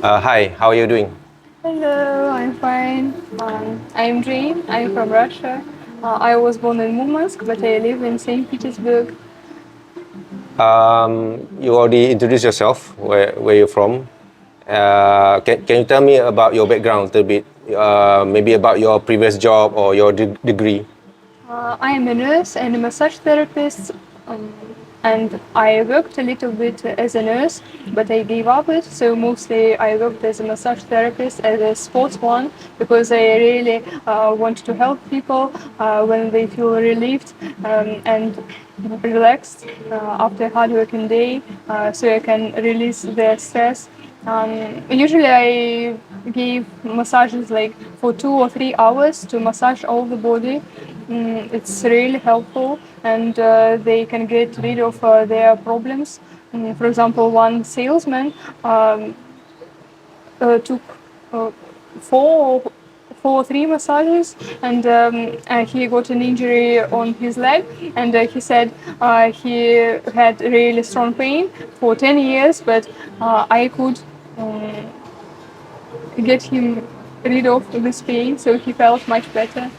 Hi, how are you doing? Hello, I'm fine. I'm Jane. I'm from Russia. I was born in Murmansk, but I live in St. Petersburg. You already introduced yourself, where you're from. Can you tell me about your background a little bit? Maybe about your previous job or your degree? I am a nurse and a massage therapist, um, and I worked a little bit as a nurse, but I gave up it. So mostly I worked as a massage therapist, as a sports one, because I really want to help people when they feel relieved and relaxed after a hard working day, so I can release their stress. Usually I give massages like for 2 or 3 hours to massage all the body. It's really helpful, and they can get rid of their problems. For example, one salesman um, took uh, four four or three massages, and he got an injury on his leg, and he said he had really strong pain for 10 years, but I could um, get him rid of this pain, so he felt much better.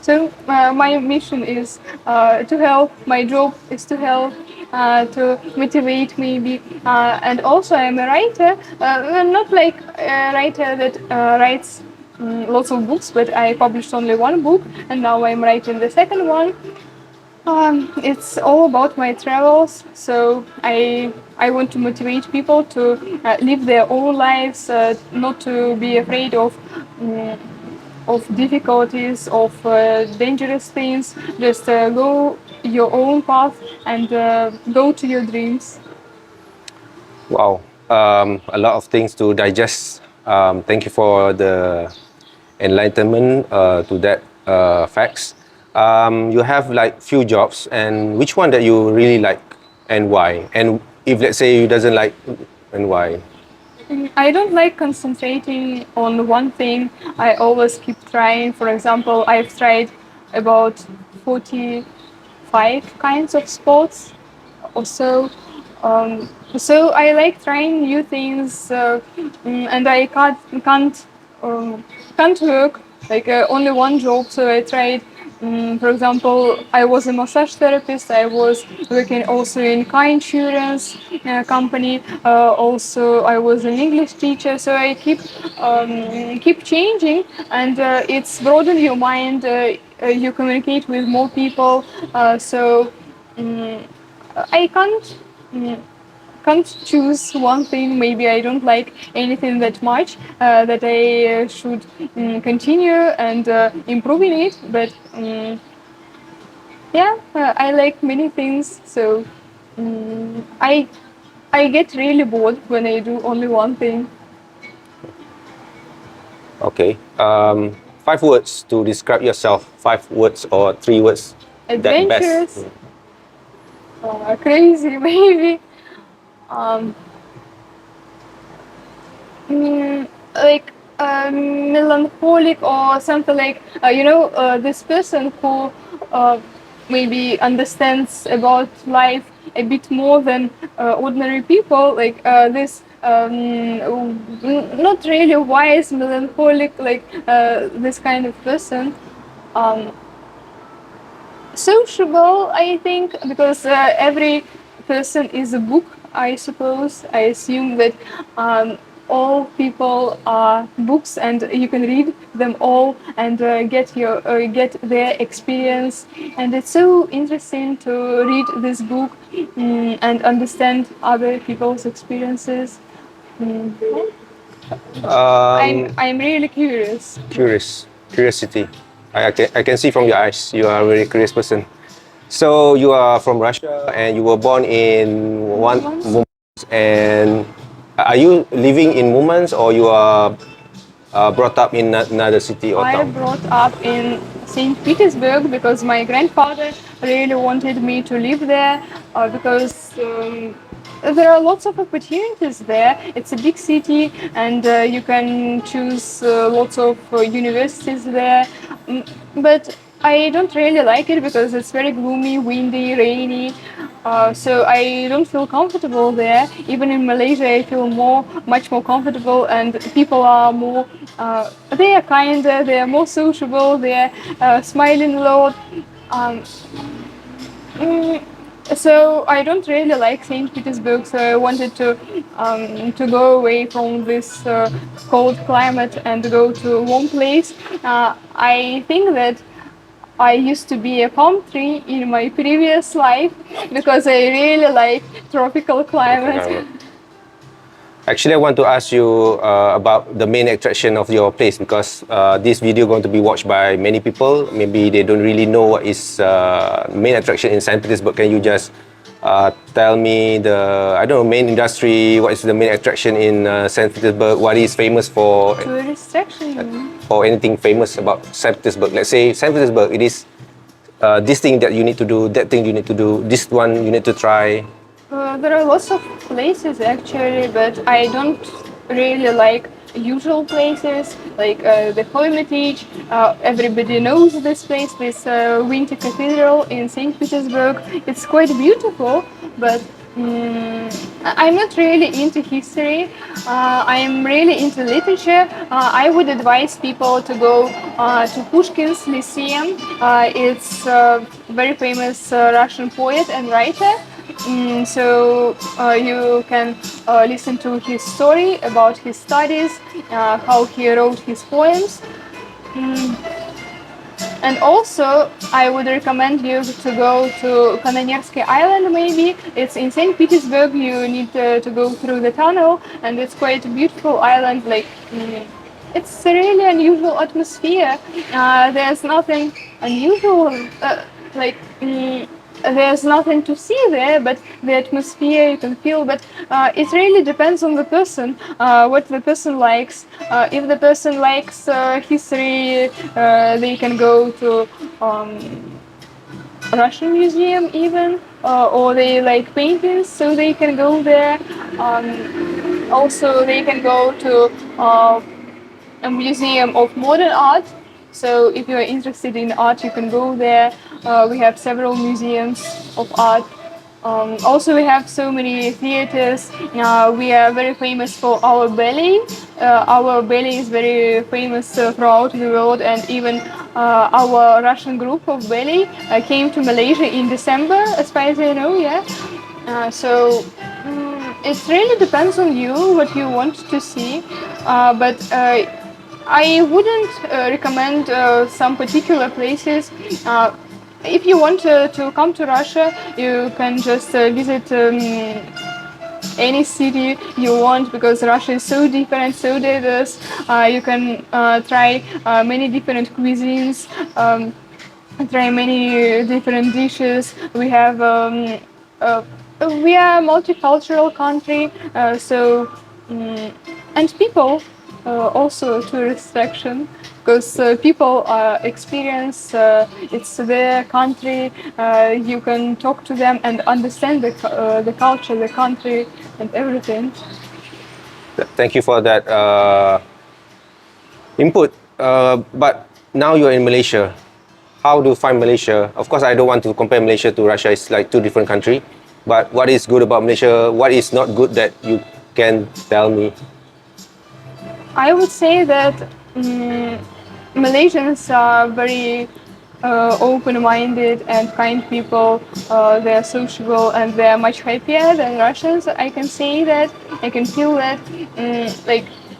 So my mission is to help. My job is to help, to motivate maybe, and also I'm a writer. Not like a writer that writes lots of books, but I published only one book, and now I'm writing the second one. It's all about my travels, so I want to motivate people to live their own lives, not to be afraid um, of difficulties, of dangerous things. Just go your own path and go to your dreams. Wow, a lot of things to digest. Thank you for the enlightenment to that facts. You have like few jobs, and which one that you really like, and why? And if let's say you doesn't like, and why? I don't like concentrating on one thing. I always keep trying. For example, I've tried about 45 kinds of sports or so. So I like trying new things, and I um, can't work like only one job. So I tried. For example, I was a massage therapist. I was working also in car insurance company. Also, I was an English teacher. So I keep changing, and it's broaden your mind. You communicate with more people. So I mm, can't choose one thing. Maybe I don't like anything that much that I should continue and improve in it. But yeah, I like many things. So I get really bored when I do only one thing. Okay. 5 words to describe yourself. 5 words or 3 words that best. Adventurous, crazy, maybe. Um, like melancholic or something like this person who uh, maybe understands about life a bit more than ordinary people, like this not really wise melancholic, like this kind of person. um, Sociable, I think, because every person is a book. I suppose. I assume that um, all people are books, and you can read them all and get their experience. And it's so interesting to read this book and understand other people's experiences. Mm. I'm Um, I'm really curious. Curiosity. I can see from your eyes you are a very curious person. So you are from Russia and you were born in one Moments. Mumbai. And are you living in Mumbai or you are brought up in another city or I town? brought up in St. Petersburg because my grandfather really wanted me to live there because there are lots of opportunities there. It's a big city, and you can choose lots of universities there. But I don't really like it because it's very gloomy, windy, rainy. So I don't feel comfortable there. Even in Malaysia, I feel much more comfortable, and people are more. They are kinder. They are more sociable. They are smiling a lot. Um, mm, so I don't really like Saint Petersburg. So I wanted to go away from this cold climate and go to a warm place. I think that I used to be a palm tree in my previous life because I really like tropical climate. Actually, I want to ask you about the main attraction of your place because this video going to be watched by many people. Maybe they don't really know what is main attraction in Saint Petersburg. Can you just tell me the I don't know main industry? What is the main attraction in Saint Petersburg? What is famous Tourist section. for anything famous about Saint Petersburg? Let's say Saint Petersburg. It is this thing that you need to do, that thing you need to do, this one you need to try. There are lots of places actually, but I don't really like usual places like the Hermitage. Everybody knows this place, this Winter Cathedral in St. Petersburg. It's quite beautiful, but I'm not really into history. I'm really into literature. I would advise people to go to Pushkin's Lyceum. It's a very famous Russian poet and writer. So you can listen to his story about his studies, how he wrote his poems. And also, I would recommend you to go to Kananersky Island. Maybe it's in Saint Petersburg. You need to go through the tunnel, and it's quite a beautiful island. Like it's a really unusual atmosphere. There's nothing unusual. Like there's nothing to see there, but the atmosphere you can feel. But it really depends on the person, what the person likes. If the person likes history, they can go to Russian museum even, or they like paintings, so they can go there. Also, they can go to a museum of modern art. So if you are interested in art, you can go there. We have several museums of art. Also, we have so many theaters. We are very famous for our ballet. Our ballet is very famous throughout the world, and even our Russian group of ballet came to Malaysia in December, as far as I know. Yeah. So it really depends on you what you want to see, but I wouldn't recommend some particular places. If you want to come to Russia, you can just visit any city you want because Russia is so different, so diverse. You can try many different cuisines, try many different dishes. Uh, we are a multicultural country, and people also tourist section because people experience it's their country. You can talk to them and understand the culture, the country, and everything. Thank you for that input. But now you're in Malaysia. How do you find Malaysia? Of course, I don't want to compare Malaysia to Russia. It's like two different countries. But what is good about Malaysia? What is not good that you can tell me? I would say that Malaysians are very open-minded and kind people. They're sociable and they're much happier than Russians. I can say that. I can feel that.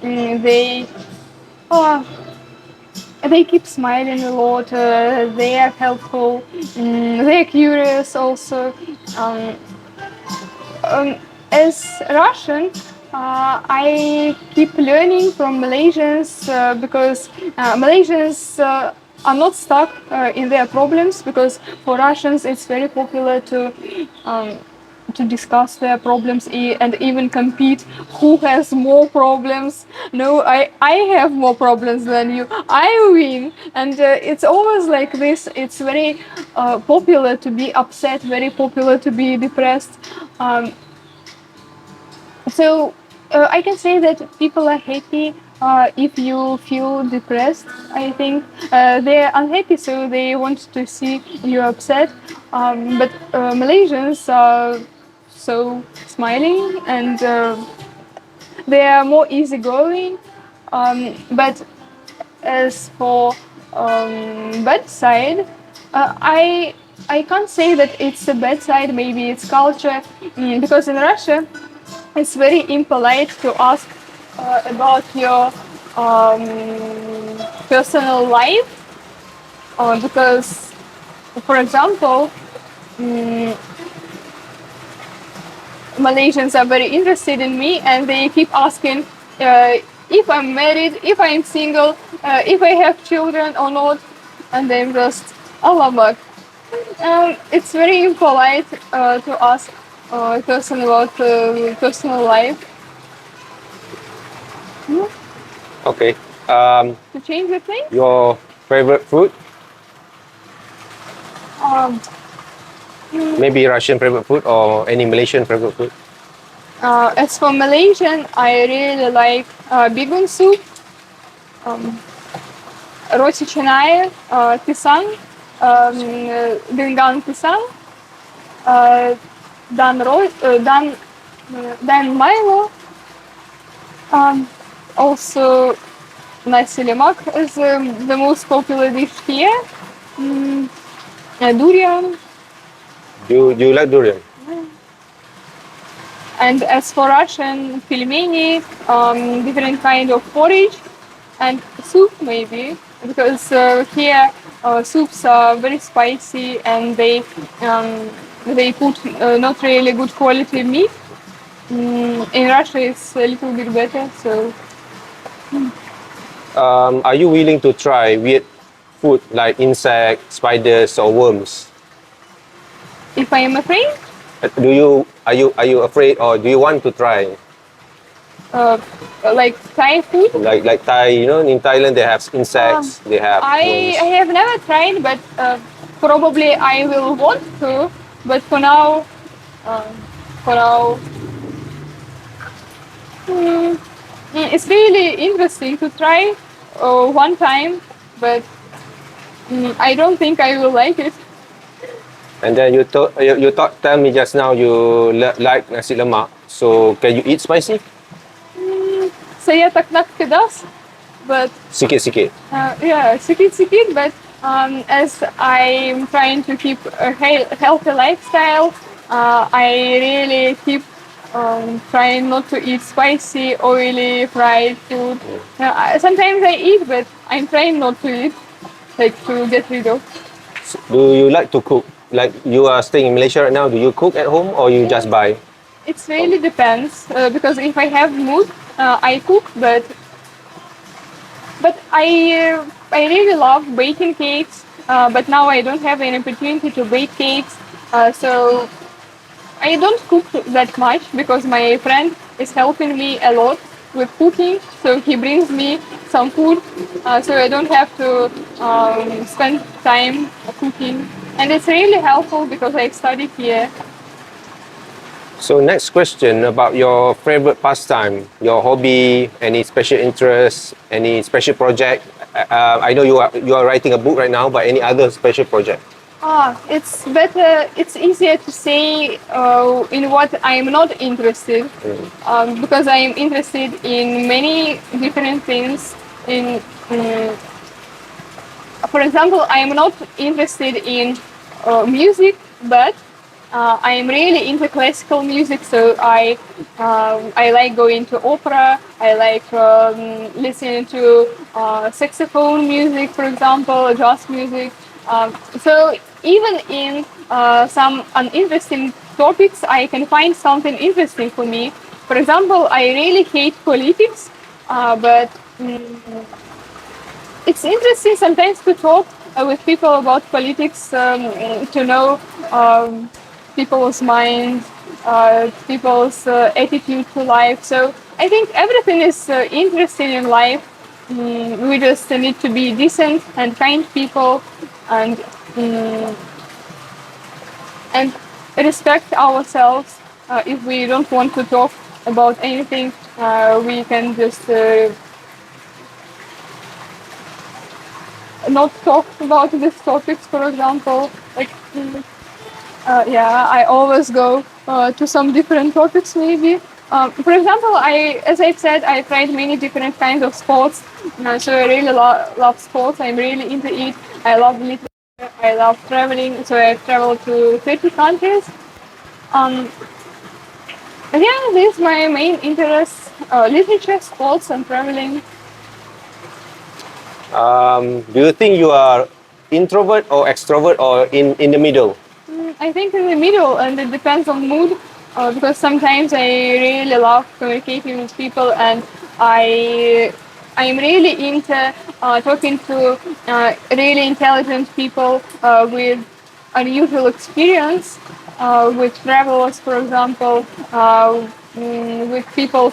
They uh, they keep smiling a lot. They are helpful. They're curious also. Um, as Russian, I keep learning from Malaysians because Malaysians are not stuck in their problems because for Russians it's very popular to discuss their problems and even compete who has more problems. No, I have more problems than you. I win. And it's always like this. It's very popular to be upset, very popular to be depressed. So I can say that people are happy. if you feel depressed, I think they're unhappy, so they want to see you upset. But Malaysians are so smiling and they are more easygoing. But as for bad side, I can't say that it's a bad side. Maybe it's culture, because in Russia it's very impolite to ask about your personal life, because, for example, Malaysians are very interested in me and they keep asking if I'm married, if I'm single, if I have children or not, and I'm just alamak. It's very impolite to ask a person about personal life. Okay. To change the thing. Your favorite food? Um, Maybe Russian favorite food or any Malaysian favorite food? as for Malaysian, I really like bigun soup, roti canai, pisang, dengan pisang, uh, dan Milo. Also, nasi lemak is the most popular dish here. Durian. Do you like durian? And as for Russian, pelmeni, different kind of porridge, and soup maybe, because here soups are very spicy and they put not really good quality meat. In Russia, it's a little bit better. So Are you willing to try weird food like insects, spiders, or worms? if I am afraid, Are you afraid or do you want to try? uh, like Thai food, Like Thai, in Thailand they have insects, they have worms. I have never tried, but probably I will want to. But uh, for now, mm, it's really interesting to try one time, but I don't think I will like it. And then tell me just now you like nasi lemak. So can you eat spicy? Saya tak nak pedas, but Sikit-sikit. yeah, sikit-sikit, but as I'm trying to keep a healthy lifestyle, I really keep trying not to eat spicy, oily, fried food. Sometimes I eat, but I'm trying not to eat, like to get rid of. Do you like to cook? Like you are staying in Malaysia right now, do you cook at home or you just buy? It really depends, because if I have mood, I cook, but I really love baking cakes. But now I don't have an opportunity to bake cakes, so I don't cook that much because my friend is helping me a lot with cooking. So he brings me some food, so I don't have to spend time cooking, and it's really helpful because I study here. So next question about your favorite pastime, your hobby, any special interest, any special project. I know you are writing a book right now, but any other special project? It's better. It's easier to say in what I'm not interested, because I am interested in many different things. For example, I am not interested in music, but I am really into classical music. So I like going to opera. I like listening to saxophone music, for example, jazz music. So even in some uninteresting topics, I can find something interesting for me. For example, I really hate politics, but it's interesting sometimes to talk with people about politics, to know people's minds, people's attitude to life. So I think everything is interesting in life. We just need to be decent and kind people, and and respect ourselves. If we don't want to talk about anything, we can just not talk about these topics, for example. Like, yeah, I always go to some different topics, maybe. For example, as I said, I tried many different kinds of sports. So I really love sports. I'm really into it. I love literature. I love traveling. So I traveled to 30 countries. Um, and yeah, this is my main interest: literature, sports, and traveling. Do you think you are introvert or extrovert or in the middle? I think in the middle, and it depends on mood. Because sometimes I really love communicating with people, and I I'm really into talking to really intelligent people with unusual experience, with travelers, for example, with people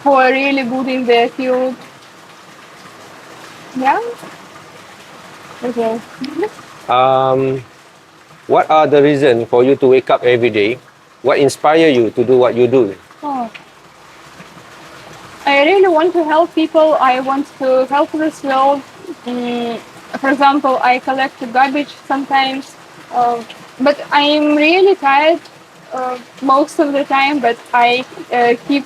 who are really good in their field. Yeah. Okay. Um, what are the reasons for you to wake up every day? What inspire you to do what you do? Oh. I really want to help people. I want to help this world. Mm, for example, I collect garbage sometimes, but I'm really tired most of the time. But I keep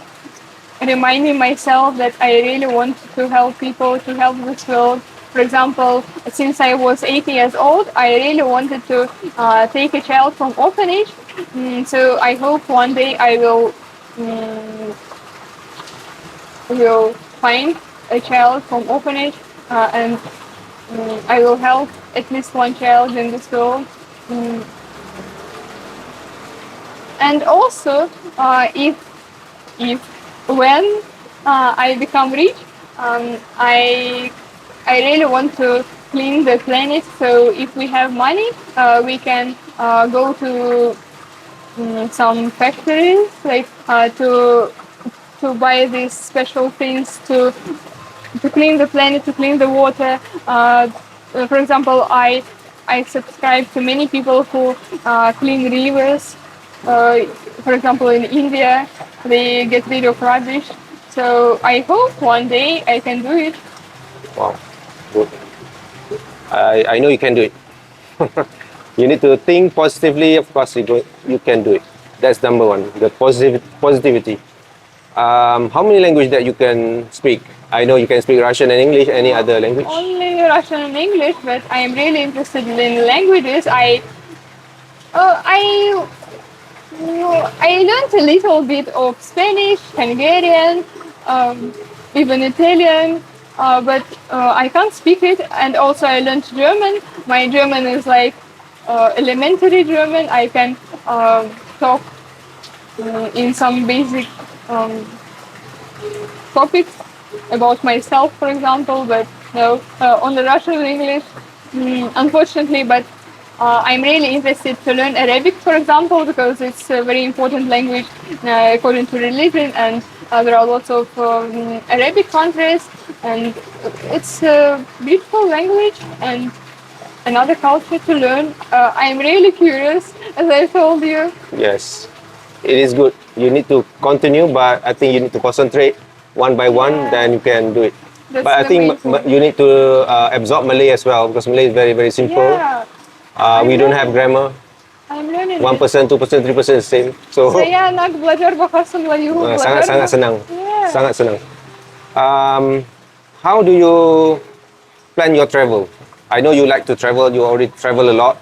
reminding myself that I really want to help people, to help this world. For example, since I was 8 years old, I really wanted to take a child from orphanage. So I hope one day I mm, will find a child from orphanage and I will help at least one child in this world. Mm, and also, if when I become rich, I really want to clean the planet. So if we have money, we can go to some factories, like to buy these special things to clean the planet, to clean the water. For example, I subscribe to many people who clean rivers. For example, in India, they get rid of rubbish. So I hope one day I can do it. Wow, good. I know you can do it. You need to think positively. Of course, you can do it. That's number one. The positivity. How many language that you can speak? I know you can speak Russian and English. Any other language? Only Russian and English, but I am really interested in languages. Uh, I I learned a little bit of Spanish, Hungarian, even Italian, but I can't speak it. And also, I learned German. My German is like elementary German. I can talk in some basic um, topics about myself, for example, but no, on the Russian and English, unfortunately, but I'm really interested to learn Arabic, for example, because it's a very important language according to religion, and there are lots of Arabic countries, and it's a beautiful language and another culture to learn. I'm really curious, as I told you. Yes, it is good. You need to continue, but I think you need to concentrate one by one. Yeah. Then you can do it. That's But I the think main thing. you need to absorb Malay as well because Malay is very very simple. Yeah, We I'm don't have learning. grammar. I'm learning it. 1%, 2%, 3% is same. So Saya nak belajar bahasa Melayu, sangat belajar sangat senang, Yeah. sangat senang. Um, how do you plan your travel? I know you like to travel. You already travel a lot.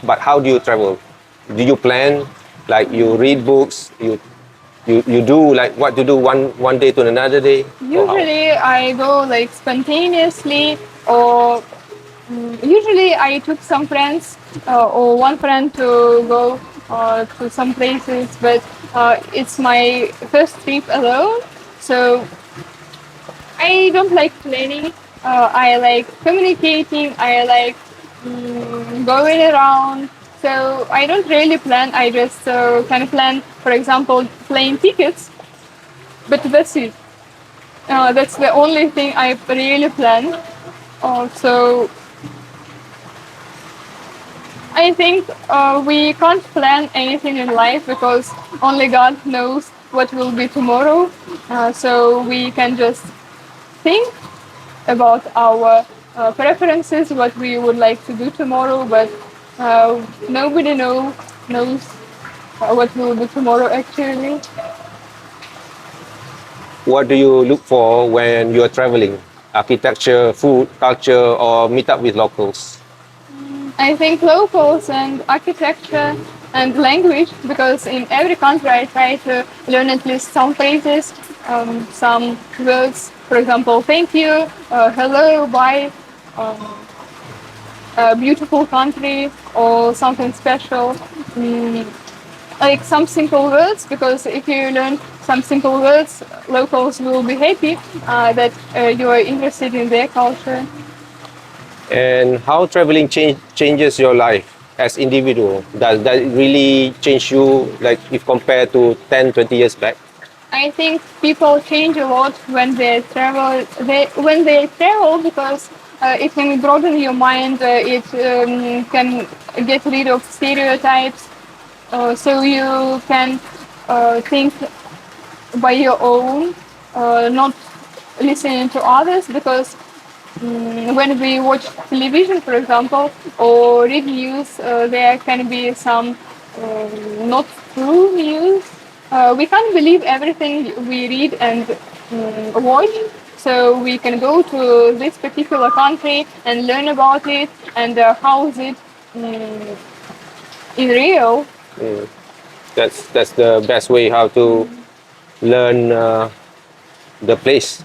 But how do you travel? Do you plan? Like you read books? You do like what you do one day to another day? Or how? Usually I go like spontaneously, or usually I took some friends or one friend to go to some places, but it's my first trip alone, so I don't like planning. I like communicating. I like going around. So I don't really plan. I just can plan, for example, plane tickets. But that's it. That's the only thing I really plan. So I think we can't plan anything in life because only God knows what will be tomorrow. So we can just think about our preferences, what we would like to do tomorrow, but nobody knows what we will do tomorrow actually. What do you look for when you're traveling? Architecture, food, culture, or meet up with locals? I think locals and architecture and language, because in every country I try to learn at least some phrases, some words. For example, thank you, hello, bye, um, a beautiful country, or something special. Mm, like some simple words, because if you learn some simple words, locals will be happy that you are interested in their culture. And how traveling changes your life as individual? Does that really change you, like if compared to 10, 20 years back? I think people change a lot when they travel. When they travel, because it can broaden your mind. It can get rid of stereotypes, so you can think by your own, not listening to others. Because when we watch television, for example, or read news, there can be some not true news. We can't believe everything we read and watch. So we can go to this particular country and learn about it and how is it in real. That's the best way how to learn the place.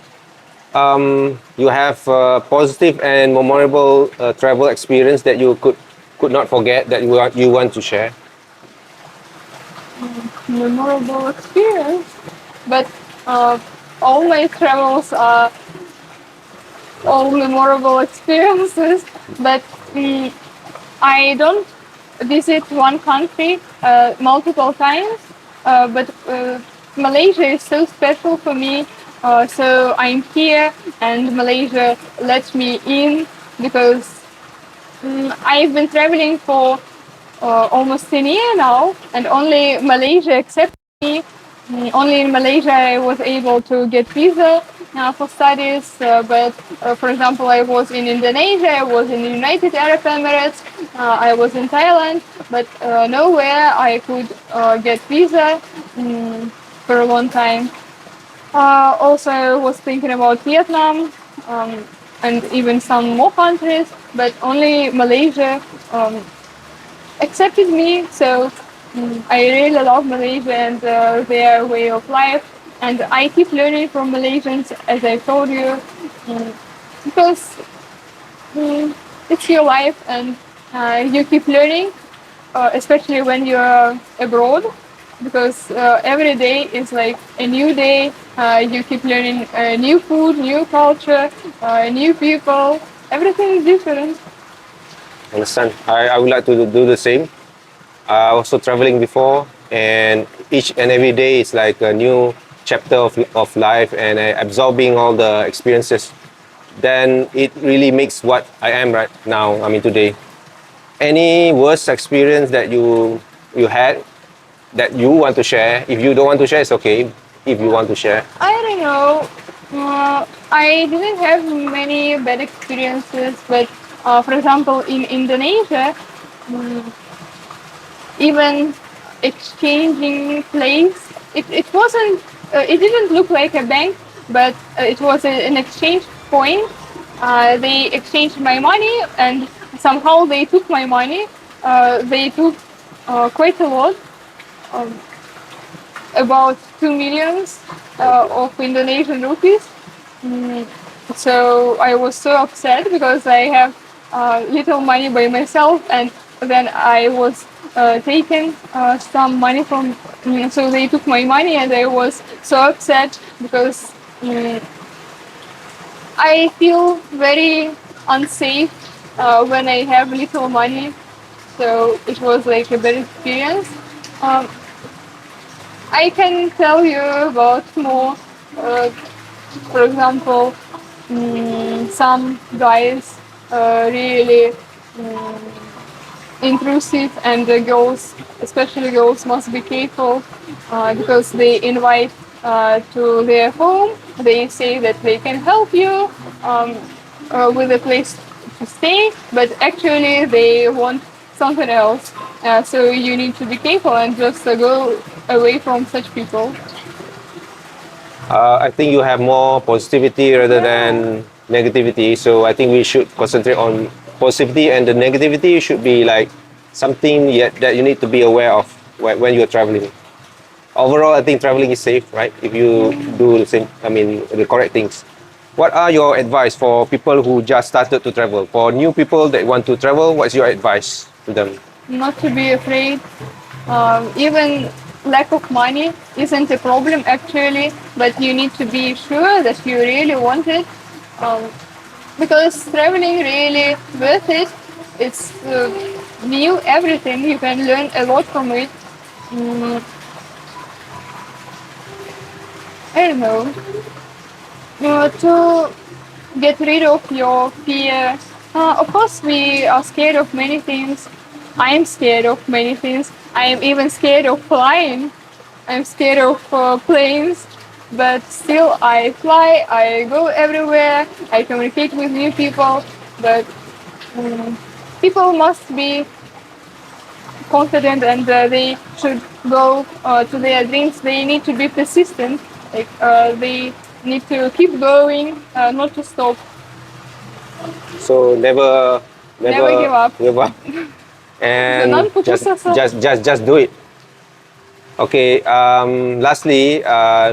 You have a positive and memorable travel experience that you could not forget that you want to share. Memorable experience, but uh, all my travels are all memorable experiences. But I don't visit one country multiple times, but Malaysia is so special for me. So I'm here, and Malaysia lets me in because I've been traveling for almost 10 years now, and only Malaysia accepts me. Only in Malaysia I was able to get visa for studies. But for example, I was in Indonesia, I was in the United Arab Emirates, I was in Thailand, but nowhere I could get visa for a long time. Also, I was thinking about Vietnam and even some more countries, but only Malaysia accepted me. So I really love Malaysia and their way of life. And I keep learning from Malaysians, as I told you, because mm, it's your life and you keep learning, especially when you're abroad, because every day is like a new day. You keep learning new food, new culture, new people. Everything is different. Understand? I would like to do the same. Also traveling before, and each and every day is like a new chapter of life, and absorbing all the experiences. Then it really makes what I am right now. I mean today. Any worst experience that you had that you want to share? If you don't want to share, it's okay. If you want to share, I don't know. I didn't have many bad experiences, but for example, in Indonesia, even exchanging place, it wasn't, it didn't look like a bank, but it was an exchange point. They exchanged my money, and somehow they took my money. They took quite a lot. Um, about 2 millions of Indonesian rupees. Mm, so I was so upset because I have little money by myself, and then I was taken some money from. So they took my money, and I was so upset because I feel very unsafe when I have little money. So it was like a bad experience. Um, I can tell you about more. Uh, for example, some guys really intrusive, and the girls, especially girls, must be careful because they invite to their home. They say that they can help you, um, with a place to stay, but actually they want something else. So you need to be careful and just go away from such people. I think you have more positivity rather Yeah. than negativity. So I think we should concentrate on positivity, and the negativity should be like something yet that you need to be aware of when you're traveling. Overall, I think traveling is safe, right? If you do the same, I mean, the correct things. What are your advice for people who just started to travel? For new people that want to travel, what's your advice to them? Not to be afraid. Even lack of money isn't a problem actually, but you need to be sure that you really want it. Um, because traveling really worth it. It's new everything. You can learn a lot from it. Mm, I don't know. To get rid of your fear. Of course, we are scared of many things. I am scared of many things. I am even scared of flying. I'm scared of planes, but still I fly. I go everywhere. I communicate with new people. But um, people must be confident and they should go to their dreams. They need to be persistent. Like they need to keep going, not to stop. So Never give never up. give up, and Jangan putus asa. just do it. Okay. Lastly,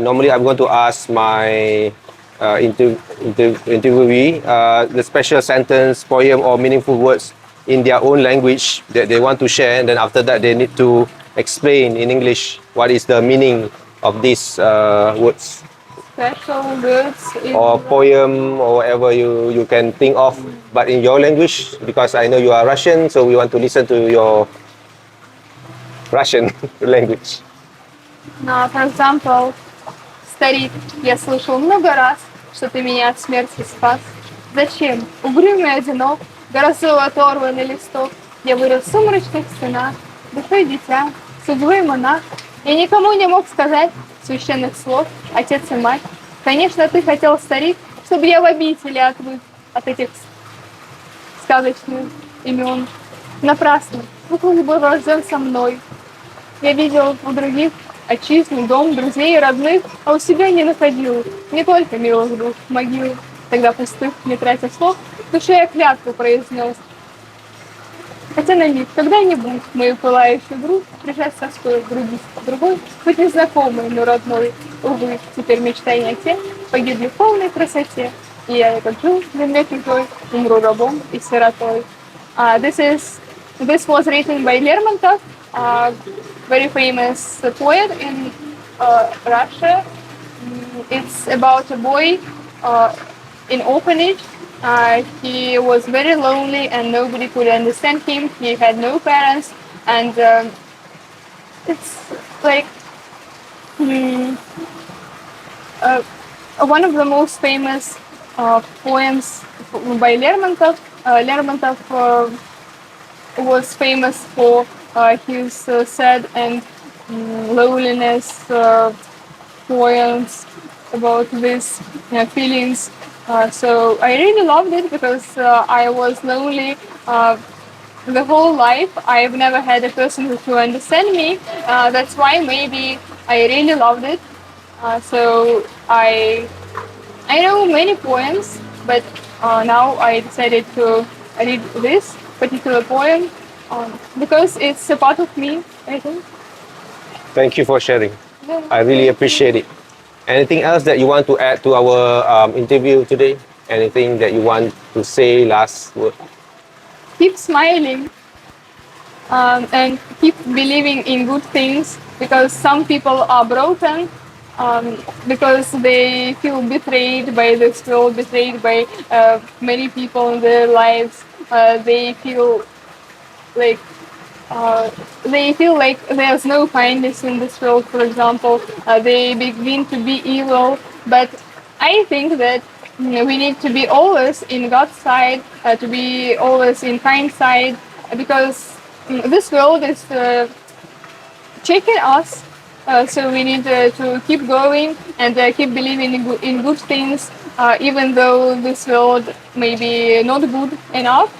normally I'm going to ask my interviewee the special sentence, poem, or meaningful words in their own language that they want to share, and then after that they need to explain in English what is the meaning of these words Special words in or poem or whatever you can think of, but in your language because I know you are Russian, so we want to listen to your Russian language. For example, старик, я слышал много раз, что ты меня от смерти спас. Зачем? Угрюмый одинок, грозой оторванный листок. Я вырос в сумрачных стенах, душой дитя, судьбой монах. Я никому не мог сказать священных слов, отец и мать. Конечно, ты хотел, старик, чтобы я в обители отвык от этих сказочных имен. Напрасно, Бог был рожден со мной. Я видел у других отчизну, дом, друзей и родных, а у себя не находил не только милых душ, могил. Тогда пустых, не тратя слов, в душе я клятву произнес. Хотя на миг, когда-нибудь мою пылающую грудь прижать со стоя к груди другой, хоть незнакомый, но родной. Увы, теперь мечтания те погибли в полной красоте. И я, как жил в земле чужой, умру рабом и сиротой. This was written by Lermontov, very famous poet in Russia. It's about a boy in orphanage. He was very lonely and nobody could understand him. He had no parents, and it's like uh, one of the most famous poems by Lermontov. Lermontov was famous for his sad and loneliness poems about these feelings. So I really loved it because I was lonely the whole life. I've never had a person who understand me. That's why maybe I really loved it. So I know many poems, but now I decided to read this particular poem because it's a part of me, I think. Thank you for sharing. Yeah, I really thank you. appreciate it. Anything else that you want to add to our interview today? Anything that you want to say last word? Keep smiling and keep believing in good things because some people are broken because they feel betrayed by this world, betrayed by many people in their lives. They feel like there's no kindness in this world, for example. They begin to be evil, but I think that we need to be always in God's side, to be always in kind side, because this world is checking us. So we need to keep going and keep believing in good things even though this world may be not good enough,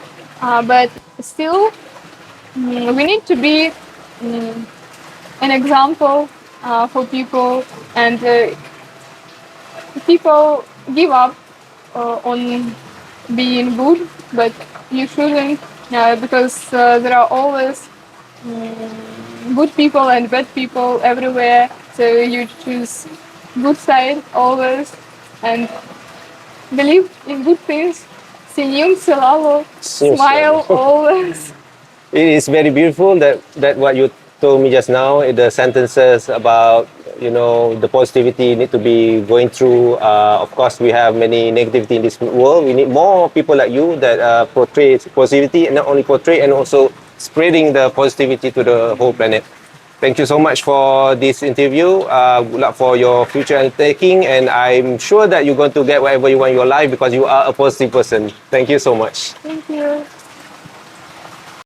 but still we need to be an example for people, and people give up on being good, but you shouldn't, because there are always good people and bad people everywhere. So you choose good side always and believe in good things. Senyum selalu, Seems smile always. it is very beautiful that what you told me just now, the sentences about the positivity need to be going through. Of course, we have many negativity in this world. We need more people like you that portray positivity, and not only portray, and also spreading the positivity to the whole planet. Thank you so much for this interview. Good luck for your future undertaking, and I'm sure that you're going to get whatever you want in your life because you are a positive person. Thank you so much. Thank you.